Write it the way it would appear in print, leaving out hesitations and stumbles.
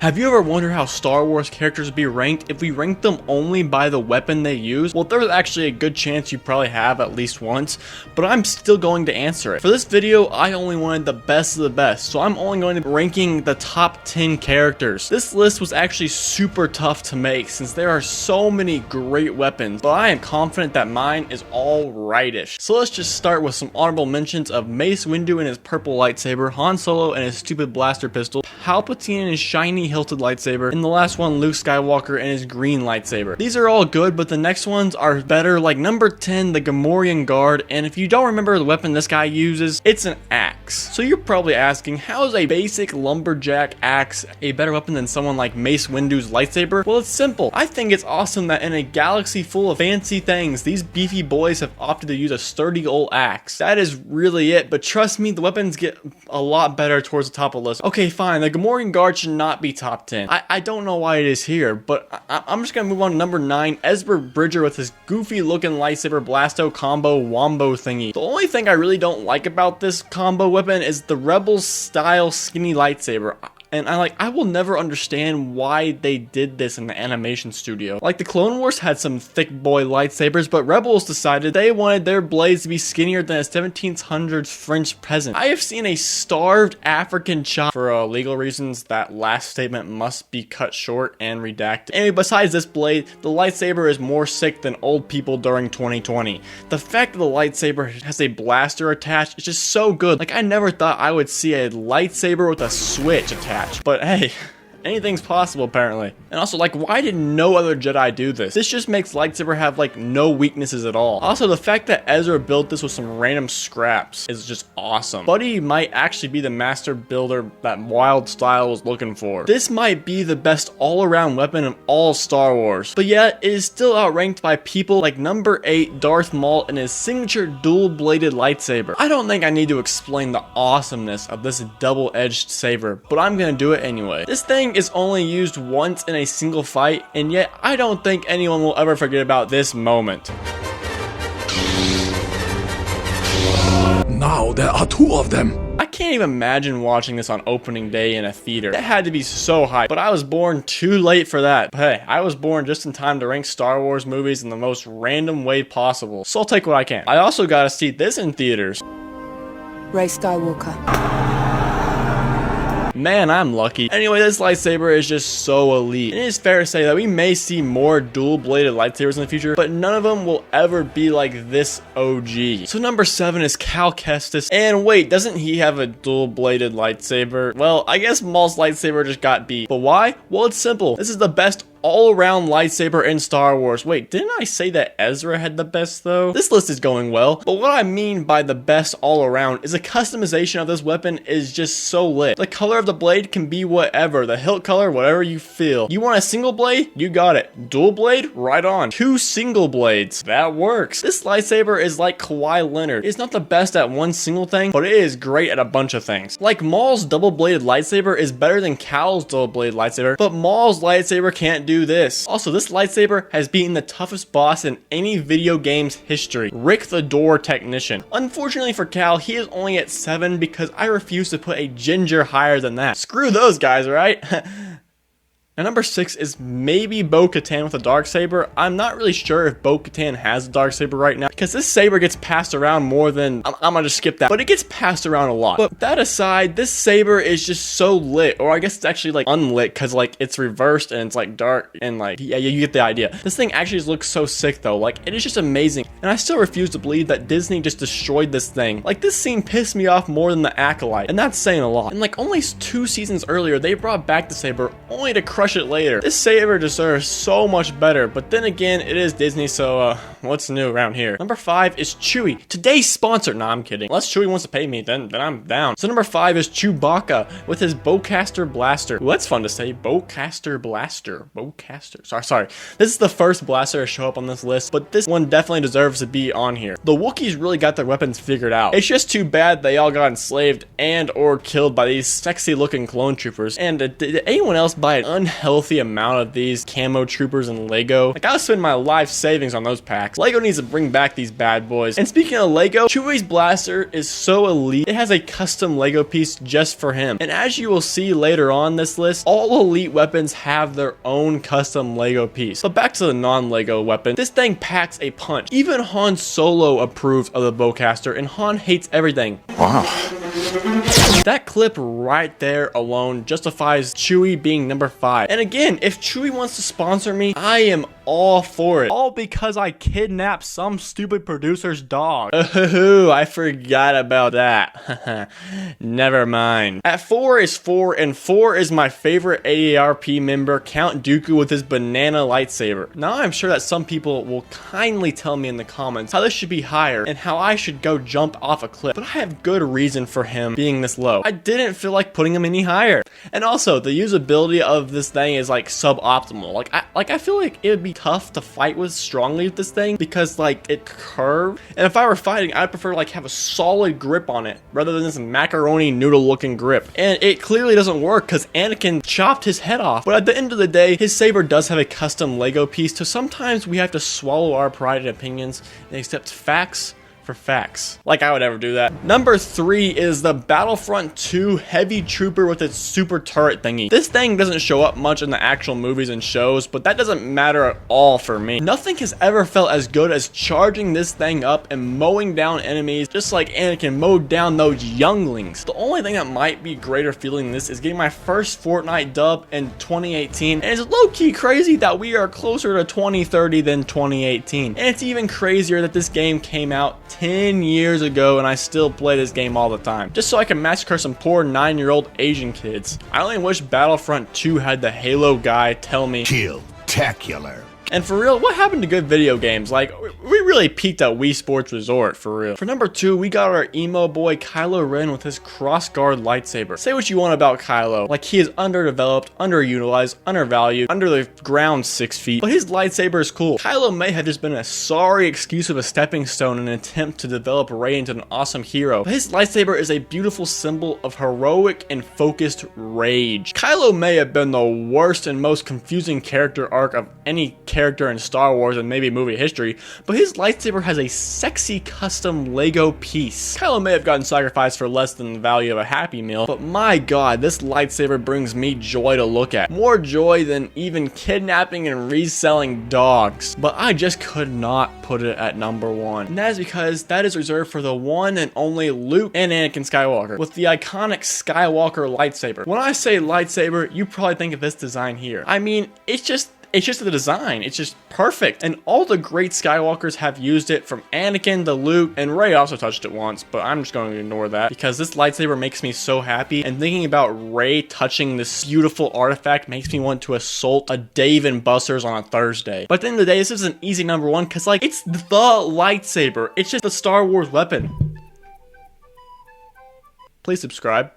Have you ever wondered how Star Wars characters would be ranked if we ranked them only by the weapon they use? Well, there's actually a good chance you probably have at least once, but I'm still going to answer it. For this video, I only wanted the best of the best, so I'm only going to be ranking the top 10 characters. This list was actually super tough to make since there are so many great weapons, but I am confident that mine is all rightish. So let's just start with some honorable mentions of Mace Windu and his purple lightsaber, Han Solo and his stupid blaster pistol, Palpatine and his shiny hilted lightsaber, and the last one, Luke Skywalker and his green lightsaber. These are all good, but the next ones are better, like number 10, the Gamorrian guard, and if you don't remember the weapon this guy uses, it's an axe. So you're probably asking, how is a basic lumberjack axe a better weapon than someone like Mace Windu's lightsaber? Well, it's simple. I think it's awesome that in a galaxy full of fancy things, these beefy boys have opted to use a sturdy old axe. That is really it, but trust me, the weapons get a lot better towards the top of the list. Okay, fine, the Gamorrian guard should not be top 10. I don't know why it is here, but I'm just gonna move on to number 9, Ezra Bridger with his goofy looking lightsaber blasto combo wombo thingy. The only thing I really don't like about this combo weapon is the Rebels style skinny lightsaber. And I will never understand why they did this in the animation studio. Like, the Clone Wars had some thick boy lightsabers, but Rebels decided they wanted their blades to be skinnier than a 1700s French peasant. I have seen a starved African child. For legal reasons, that last statement must be cut short and redacted. Anyway, besides this blade, the lightsaber is more sick than old people during 2020. The fact that the lightsaber has a blaster attached is just so good. Like, I never thought I would see a lightsaber with a switch attached. But hey, anything's possible apparently. And also, like, why did no other Jedi do this? This just makes lightsaber have like no weaknesses at all. Also, the fact that Ezra built this with some random scraps is just awesome. Buddy might actually be the master builder that Wild Style was looking for. This might be the best all-around weapon in all Star Wars, but yet it is still outranked by people like number 8, Darth Maul and his signature dual-bladed lightsaber. I don't think I need to explain the awesomeness of this double-edged saber, but I'm gonna do it anyway. This thing is only used once in a single fight, and yet I don't think anyone will ever forget about this moment. Now there are 2 of them. I can't even imagine watching this on opening day in a theater. That had to be so hype, but I was born too late for that. But hey, I was born just in time to rank Star Wars movies in the most random way possible, so I'll take what I can. I also got to see this in theaters. Rey Skywalker. Man, I'm lucky. Anyway, this lightsaber is just so elite. It is fair to say that we may see more dual-bladed lightsabers in the future, but none of them will ever be like this OG. So number 7 is Cal Kestis. And wait, doesn't he have a dual-bladed lightsaber? Well, I guess Maul's lightsaber just got beat. But why? Well, it's simple. This is the best all-around lightsaber in Star Wars. Wait, didn't I say that Ezra had the best though? This list is going well, but what I mean by the best all-around is the customization of this weapon is just so lit. The color of the blade can be whatever, the hilt color, whatever you feel. You want a single blade? You got it. Dual blade? Right on. 2 single blades. That works. This lightsaber is like Kawhi Leonard. It's not the best at one single thing, but it is great at a bunch of things. Like, Maul's double-bladed lightsaber is better than Cal's double-bladed lightsaber, but Maul's lightsaber can't do this. Also, this lightsaber has beaten the toughest boss in any video game's history, Rick the Door Technician. Unfortunately for Cal, he is only at 7 because I refuse to put a ginger higher than that. Screw those guys, right? And number 6 is maybe Bo-Katan with a Darksaber. I'm not really sure if Bo-Katan has a Darksaber right now, because this saber gets passed around more than... I'm gonna just skip that, but it gets passed around a lot. But that aside, this saber is just so lit, or I guess it's actually like unlit, because like it's reversed and it's like dark, and like, yeah, you get the idea. This thing actually looks so sick though, like it is just amazing. And I still refuse to believe that Disney just destroyed this thing. Like, this scene pissed me off more than the Acolyte, and that's saying a lot. And like, only 2 seasons earlier, they brought back the saber only to crush it later. This saber deserves so much better, but then again, it is Disney, so what's new around here? Number 5 is Chewie, today's sponsor. Nah, I'm kidding. Unless Chewie wants to pay me, then I'm down. So number 5 is Chewbacca with his bowcaster blaster. Ooh, that's fun to say. Bowcaster blaster. Bowcaster. Sorry. This is the first blaster to show up on this list, but this one definitely deserves to be on here. The Wookiees really got their weapons figured out. It's just too bad they all got enslaved and or killed by these sexy looking clone troopers. And did anyone else buy an unhealthy amount of these camo troopers and Lego? Like, I would spend my life savings on those packs. facts. Lego needs to bring back these bad boys. And speaking of Lego, Chewie's blaster is so elite, it has a custom Lego piece just for him. And as you will see later on this list, all elite weapons have their own custom Lego piece. But back to the non-Lego weapon, this thing packs a punch. Even Han Solo approves of the bowcaster, and Han hates everything. Wow. That clip right there alone justifies Chewie being number 5. And again, if Chewie wants to sponsor me, I am all for it. All because I kidnapped some stupid producer's dog. Oh, I forgot about that. Never mind. At 4 is 4, and 4 is my favorite AARP member, Count Dooku with his banana lightsaber. Now I'm sure that some people will kindly tell me in the comments how this should be higher and how I should go jump off a cliff, but I have good reason for him being this low. I didn't feel like putting him any higher. And also, the usability of this thing is like suboptimal. I feel like it would be tough to fight with strongly with this thing because like it curved. And if I were fighting, I'd prefer like have a solid grip on it rather than this macaroni noodle looking grip. And it clearly doesn't work because Anakin chopped his head off. But at the end of the day, his saber does have a custom Lego piece, so sometimes we have to swallow our pride and opinions and accept facts for facts. Like I would ever do that. Number 3 is the Battlefront II Heavy Trooper with its super turret thingy. This thing doesn't show up much in the actual movies and shows, but that doesn't matter at all for me. Nothing has ever felt as good as charging this thing up and mowing down enemies just like Anakin mowed down those younglings. The only thing that might be greater feeling than this is getting my first Fortnite dub in 2018, and it's low-key crazy that we are closer to 2030 than 2018. And it's even crazier that this game came out 10 years ago and I still play this game all the time, just so I can massacre some poor 9-year-old Asian kids. I only wish Battlefront 2 had the Halo guy tell me, Kill-tacular. and for real, what happened to good video games? Like, we really peaked at Wii Sports Resort, for real. For number 2, we got our emo boy Kylo Ren with his crossguard lightsaber. Say what you want about Kylo, like he is underdeveloped, underutilized, undervalued, under the ground 6 feet, but his lightsaber is cool. Kylo may have just been a sorry excuse of a stepping stone in an attempt to develop Rey into an awesome hero, but his lightsaber is a beautiful symbol of heroic and focused rage. Kylo may have been the worst and most confusing character arc of any character in Star Wars and maybe movie history, but his lightsaber has a sexy custom Lego piece. Kylo may have gotten sacrificed for less than the value of a Happy Meal, but my god, this lightsaber brings me joy to look at. More joy than even kidnapping and reselling dogs. But I just could not put it at number 1. And that is because that is reserved for the one and only Luke and Anakin Skywalker with the iconic Skywalker lightsaber. When I say lightsaber, you probably think of this design here. I mean, it's just the design. It's just perfect. And all the great Skywalkers have used it, from Anakin to Luke, and Rey also touched it once, but I'm just going to ignore that because this lightsaber makes me so happy. And thinking about Rey touching this beautiful artifact makes me want to assault a Dave & Buster's on a Thursday. But at the end of the day, this is an easy number 1 because like it's the lightsaber. It's just the Star Wars weapon. Please subscribe.